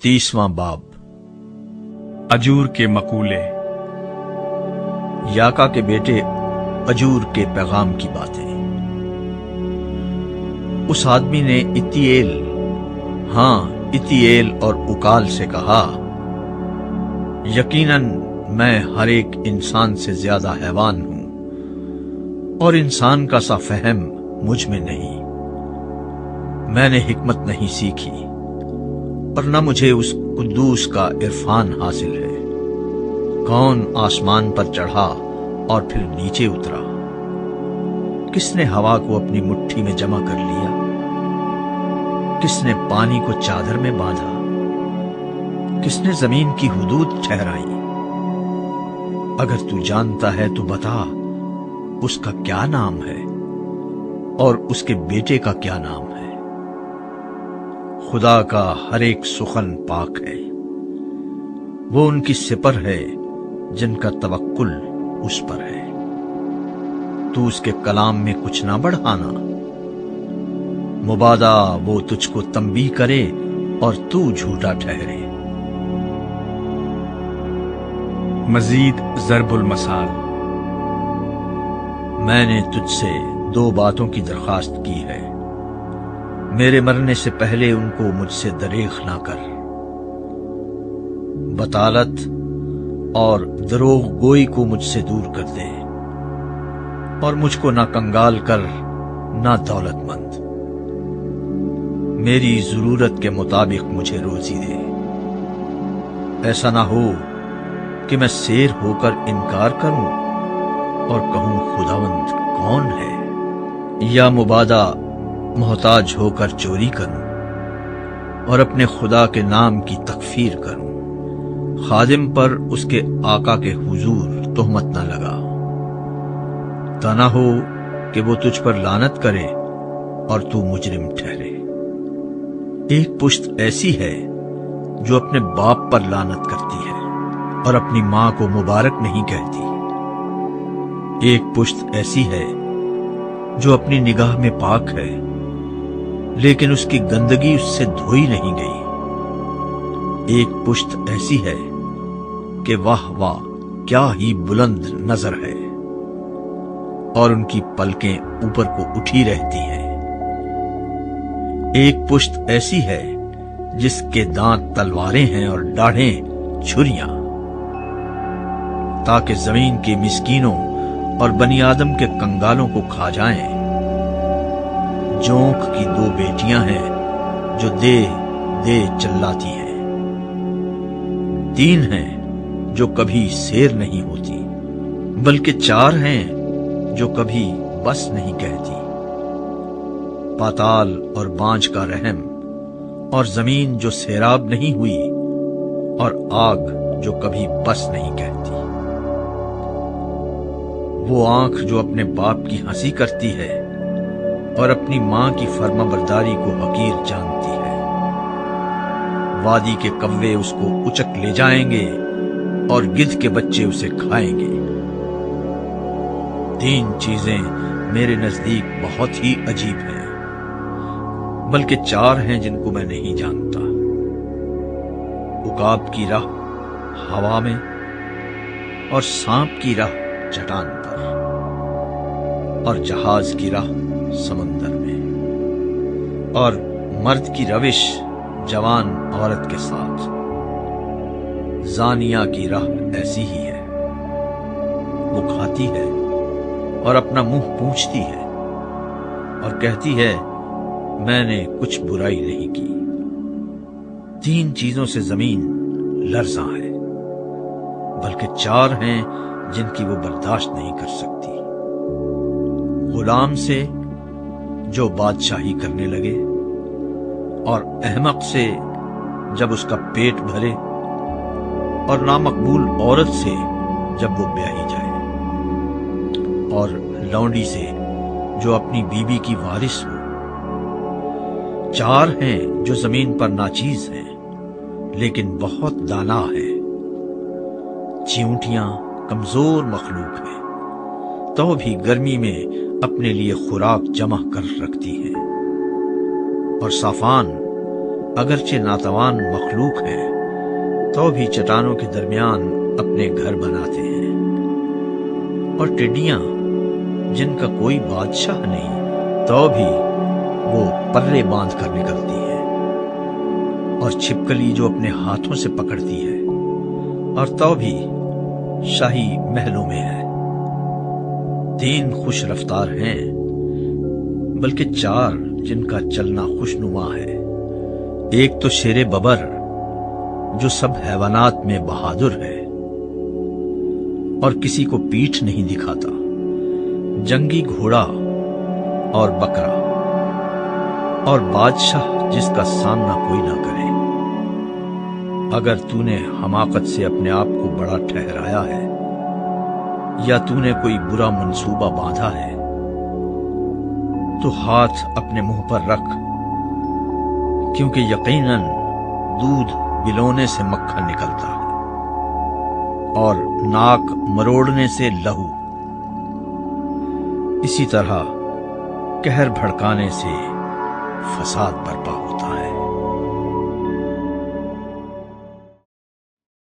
30واں باب اجور کے مقولے۔ یاکا کے بیٹے اجور کے پیغام کی باتیں۔ اس آدمی نے اتییل اور اکال سے کہا، یقیناً میں ہر ایک انسان سے زیادہ حیوان ہوں اور انسان کا سا فہم مجھ میں نہیں۔ میں نے حکمت نہیں سیکھی اور نہ مجھے اس قدوس کا عرفان حاصل ہے۔ کون آسمان پر چڑھا اور پھر نیچے اترا؟ کس نے ہوا کو اپنی مٹھی میں جمع کر لیا؟ کس نے پانی کو چادر میں باندھا؟ کس نے زمین کی حدود ٹھہرائی؟ اگر تو جانتا ہے تو بتا، اس کا کیا نام ہے اور اس کے بیٹے کا کیا نام ہے؟ خدا کا ہر ایک سخن پاک ہے، وہ ان کی سپر ہے جن کا توکل اس پر ہے۔ تو اس کے کلام میں کچھ نہ بڑھانا، مبادا وہ تجھ کو تنبیہ کرے اور تو جھوٹا ٹھہرے۔ مزید ضرب المثال۔ میں نے تجھ سے 2 باتوں کی درخواست کی ہے، میرے مرنے سے پہلے ان کو مجھ سے دریغ نہ کر۔ بطالت اور دروغ گوئی کو مجھ سے دور کر دے، اور مجھ کو نہ کنگال کر نہ دولت مند۔ میری ضرورت کے مطابق مجھے روزی دے، ایسا نہ ہو کہ میں سیر ہو کر انکار کروں اور کہوں خداوند کون ہے، یا مبادا محتاج ہو کر چوری کروں اور اپنے خدا کے نام کی تکفیر کروں۔ خادم پر اس کے آقا کے حضور تہمت نہ لگا، تا نہ ہو کہ وہ تجھ پر لعنت کرے اور تو مجرم ٹھہرے۔ ایک پشت ایسی ہے جو اپنے باپ پر لعنت کرتی ہے اور اپنی ماں کو مبارک نہیں کہتی۔ ایک پشت ایسی ہے جو اپنی نگاہ میں پاک ہے لیکن اس کی گندگی اس سے دھوئی نہیں گئی۔ ایک پشت ایسی ہے کہ واہ واہ کیا ہی بلند نظر ہے، اور ان کی پلکیں اوپر کو اٹھی رہتی ہیں۔ ایک پشت ایسی ہے جس کے دانت تلواریں ہیں اور ڈاڑھیں چھریاں، تاکہ زمین کے مسکینوں اور بنی آدم کے کنگالوں کو کھا جائیں۔ جونک کی 2 بیٹیاں ہیں جو دے دے چلاتی ہیں، 3 ہیں جو کبھی سیر نہیں ہوتی، بلکہ 4 ہیں جو کبھی بس نہیں کہتی۔ پاتال اور بانجھ کا رحم، اور زمین جو سیراب نہیں ہوئی، اور آگ جو کبھی بس نہیں کہتی۔ وہ آنکھ جو اپنے باپ کی ہنسی کرتی ہے اور اپنی ماں کی فرما برداری کو حقیر جانتی ہے۔ وادی کے کوے اس کو اچک لے جائیں گے اور گدھ کے بچے اسے کھائیں گے۔ 3 چیزیں میرے نزدیک بہت ہی عجیب ہیں، بلکہ 4 ہیں جن کو میں نہیں جانتا۔ عقاب کی راہ ہوا میں، اور سانپ کی راہ چٹان پر، اور جہاز کی راہ سمندر میں، اور مرد کی روش جوان عورت کے ساتھ۔ زانیہ کی راہ ایسی ہی ہے، وہ کھاتی ہے اور اپنا منہ پونچھتی ہے اور کہتی ہے میں نے کچھ برائی نہیں کی۔ 3 چیزوں سے زمین لرزاں ہے، بلکہ 4 ہیں جن کی وہ برداشت نہیں کر سکتی۔ غلام سے جو بادشاہی کرنے لگے، اور احمق سے جب اس کا پیٹ بھرے، اور نامقبول عورت سے جب وہ بیاہی جائے، اور لونڈی سے جو اپنی بیوی کی وارث ہو۔ 4 ہیں جو زمین پر ناچیز ہیں لیکن بہت دانا ہیں۔ چیونٹیاں کمزور مخلوق ہیں تو بھی گرمی میں اپنے لیے خوراک جمع کر رکھتی ہیں، اور صافان اگرچہ ناتوان مخلوق ہیں تو بھی چٹانوں کے درمیان اپنے گھر بناتے ہیں، اور ٹڈیاں جن کا کوئی بادشاہ نہیں تو بھی وہ پلے باندھ کر نکلتی ہیں، اور چھپکلی جو اپنے ہاتھوں سے پکڑتی ہے اور تو بھی شاہی محلوں میں ہے۔ 3 خوش رفتار ہیں بلکہ 4 جن کا چلنا خوشنما ہے۔ ایک تو شیر ببر جو سب حیوانات میں بہادر ہے اور کسی کو پیٹھ نہیں دکھاتا، جنگی گھوڑا اور بکرا، اور بادشاہ جس کا سامنا کوئی نہ کرے۔ اگر تو نے حماقت سے اپنے آپ کو بڑا ٹھہرایا ہے یا تو نے کوئی برا منصوبہ باندھا ہے تو ہاتھ اپنے منہ پر رکھ، کیونکہ یقیناً دودھ بلونے سے مکھن نکلتا ہے اور ناک مروڑنے سے لہو، اسی طرح قہر بھڑکانے سے فساد برپا ہوتا ہے۔